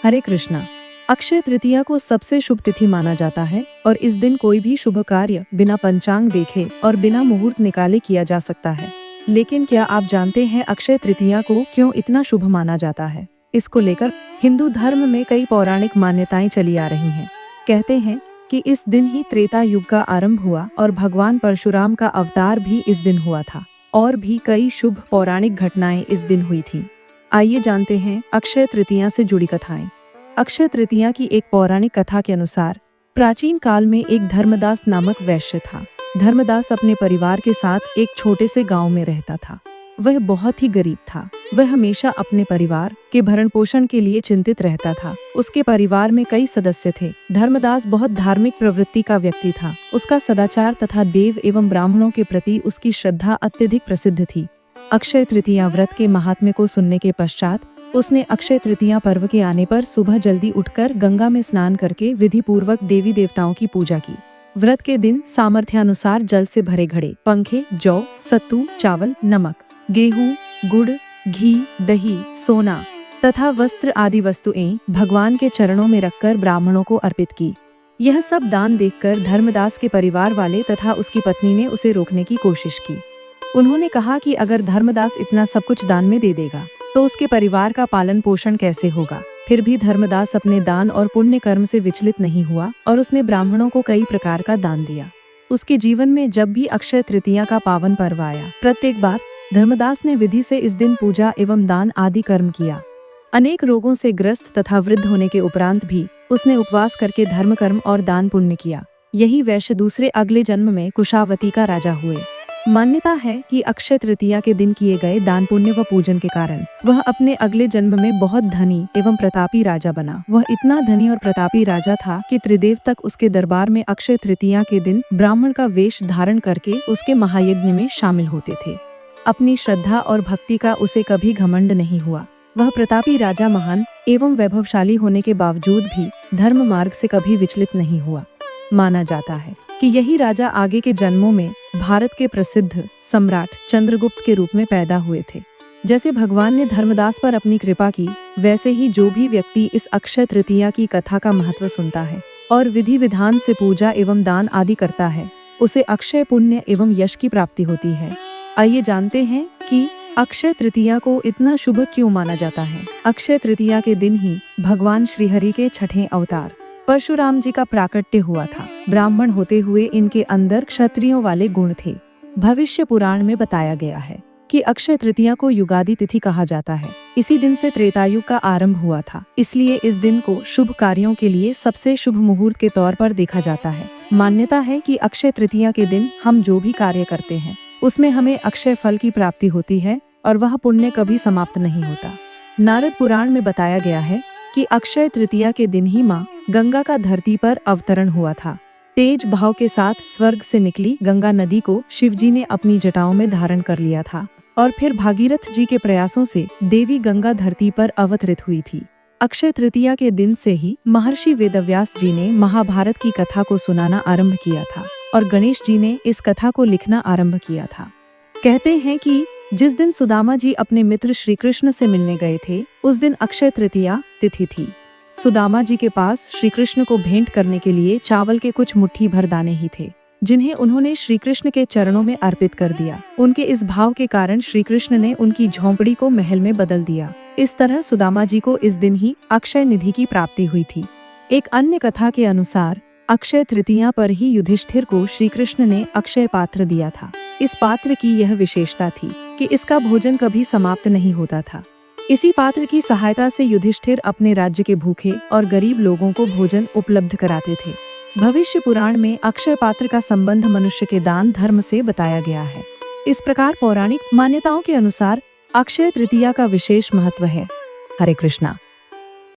हरे कृष्णा। अक्षय तृतीया को सबसे शुभ तिथि माना जाता है और इस दिन कोई भी शुभ कार्य बिना पंचांग देखे और बिना मुहूर्त निकाले किया जा सकता है। लेकिन क्या आप जानते हैं अक्षय तृतीया को क्यों इतना शुभ माना जाता है? इसको लेकर हिंदू धर्म में कई पौराणिक मान्यताएं चली आ रही हैं। कहते हैं कि इस दिन ही त्रेता युग का आरंभ हुआ और भगवान परशुराम का अवतार भी इस दिन हुआ था। और भी कई शुभ पौराणिक घटनाएं इस दिन हुई थीं। आइए जानते हैं अक्षय तृतीया से जुड़ी कथाएं। अक्षय तृतीया की एक पौराणिक कथा के अनुसार प्राचीन काल में एक धर्मदास नामक वैश्य था। धर्मदास अपने परिवार के साथ एक छोटे से गांव में रहता था। वह बहुत ही गरीब था। वह हमेशा अपने परिवार के भरण पोषण के लिए चिंतित रहता था। उसके परिवार में कई सदस्य थे। धर्मदास बहुत धार्मिक प्रवृत्ति का व्यक्ति था। उसका सदाचार तथा देव एवं ब्राह्मणों के प्रति उसकी श्रद्धा अत्यधिक प्रसिद्ध थी। अक्षय तृतीया व्रत के महात्म्य को सुनने के पश्चात उसने अक्षय तृतीया पर्व के आने पर सुबह जल्दी उठकर गंगा में स्नान करके विधि पूर्वक देवी देवताओं की पूजा की। व्रत के दिन सामर्थ्यानुसार जल से भरे घड़े, पंखे, जौ, सत्तू, चावल, नमक, गेहूं, गुड़, घी, दही, सोना तथा वस्त्र आदि वस्तुएं भगवान के चरणों में रखकर ब्राह्मणों को अर्पित की। यह सब दान देखकर धर्मदास के परिवार वाले तथा उसकी पत्नी ने उसे रोकने की कोशिश की। उन्होंने कहा कि अगर धर्मदास इतना सब कुछ दान में दे देगा तो उसके परिवार का पालन पोषण कैसे होगा। फिर भी धर्मदास अपने दान और पुण्य कर्म से विचलित नहीं हुआ और उसने ब्राह्मणों को कई प्रकार का दान दिया। उसके जीवन में जब भी अक्षय तृतीया का पावन पर्व आया, प्रत्येक बार धर्मदास ने विधि से इस दिन पूजा एवं दान आदि कर्म किया। अनेक रोगों से ग्रस्त तथा वृद्ध होने के उपरांत भी उसने उपवास करके धर्म कर्म और दान पुण्य किया। यही वैश्य दूसरे अगले जन्म में कुशावती का राजा हुए। मान्यता है कि अक्षय तृतीया के दिन किए गए दान पुण्य व पूजन के कारण वह अपने अगले जन्म में बहुत धनी एवं प्रतापी राजा बना। वह इतना धनी और प्रतापी राजा था कि त्रिदेव तक उसके दरबार में अक्षय तृतीया के दिन ब्राह्मण का वेश धारण करके उसके महायज्ञ में शामिल होते थे। अपनी श्रद्धा और भक्ति का उसे कभी घमंड नहीं हुआ। वह प्रतापी राजा महान एवं वैभवशाली होने के बावजूद भी धर्म मार्ग से कभी विचलित नहीं हुआ। माना जाता है कि यही राजा आगे के जन्मों में भारत के प्रसिद्ध सम्राट चंद्रगुप्त के रूप में पैदा हुए थे। जैसे भगवान ने धर्मदास पर अपनी कृपा की, वैसे ही जो भी व्यक्ति इस अक्षय तृतीया की कथा का महत्व सुनता है और विधि विधान से पूजा एवं दान आदि करता है, उसे अक्षय पुण्य एवं यश की प्राप्ति होती है। आइए जानते हैं कि अक्षय तृतीया को इतना शुभ क्यों माना जाता है। अक्षय तृतीया के दिन ही भगवान श्रीहरि के छठे अवतार परशुराम जी का प्राकट्य हुआ था। ब्राह्मण होते हुए इनके अंदर क्षत्रियों वाले गुण थे। भविष्य पुराण में बताया गया है कि अक्षय तृतीया को युगादि तिथि कहा जाता है। इसी दिन से त्रेतायुग का आरंभ हुआ था, इसलिए इस दिन को शुभ कार्यों के लिए सबसे शुभ मुहूर्त के तौर पर देखा जाता है। मान्यता है कि अक्षय तृतीया के दिन हम जो भी कार्य करते हैं उसमें हमें अक्षय फल की प्राप्ति होती है और वह पुण्य कभी समाप्त नहीं होता। नारद पुराण में बताया गया है कि अक्षय तृतीया के दिन ही माँ गंगा का धरती पर अवतरण हुआ था। तेज भाव के साथ स्वर्ग से निकली गंगा नदी को शिवजी ने अपनी जटाओं में धारण कर लिया था और फिर भागीरथ जी के प्रयासों से देवी गंगा धरती पर अवतरित हुई थी। अक्षय तृतीया के दिन से ही महर्षि वेदव्यास जी ने महाभारत की कथा को सुनाना आरंभ किया था और गणेश जी ने इस कथा को लिखना आरंभ किया था। कहते हैं कि जिस दिन सुदामा जी अपने मित्र श्री कृष्ण से मिलने गए थे, उस दिन अक्षय तृतीया तिथि थी। सुदामा जी के पास श्री कृष्ण को भेंट करने के लिए चावल के कुछ मुट्ठी भर दाने ही थे, जिन्हें उन्होंने श्री कृष्ण के चरणों में अर्पित कर दिया। उनके इस भाव के कारण श्री कृष्ण ने उनकी झोंपड़ी को महल में बदल दिया। इस तरह सुदामा जी को इस दिन ही अक्षय निधि की प्राप्ति हुई थी। एक अन्य कथा के अनुसार अक्षय तृतीया पर ही युधिष्ठिर को श्री कृष्ण ने अक्षय पात्र दिया था। इस पात्र की यह विशेषता थी कि इसका भोजन कभी समाप्त नहीं होता था। इसी पात्र की सहायता से युधिष्ठिर अपने राज्य के भूखे और गरीब लोगों को भोजन उपलब्ध कराते थे। भविष्य पुराण में अक्षय पात्र का संबंध मनुष्य के दान धर्म से बताया गया है। इस प्रकार पौराणिक मान्यताओं के अनुसार अक्षय तृतीया का विशेष महत्व है। हरे कृष्णा।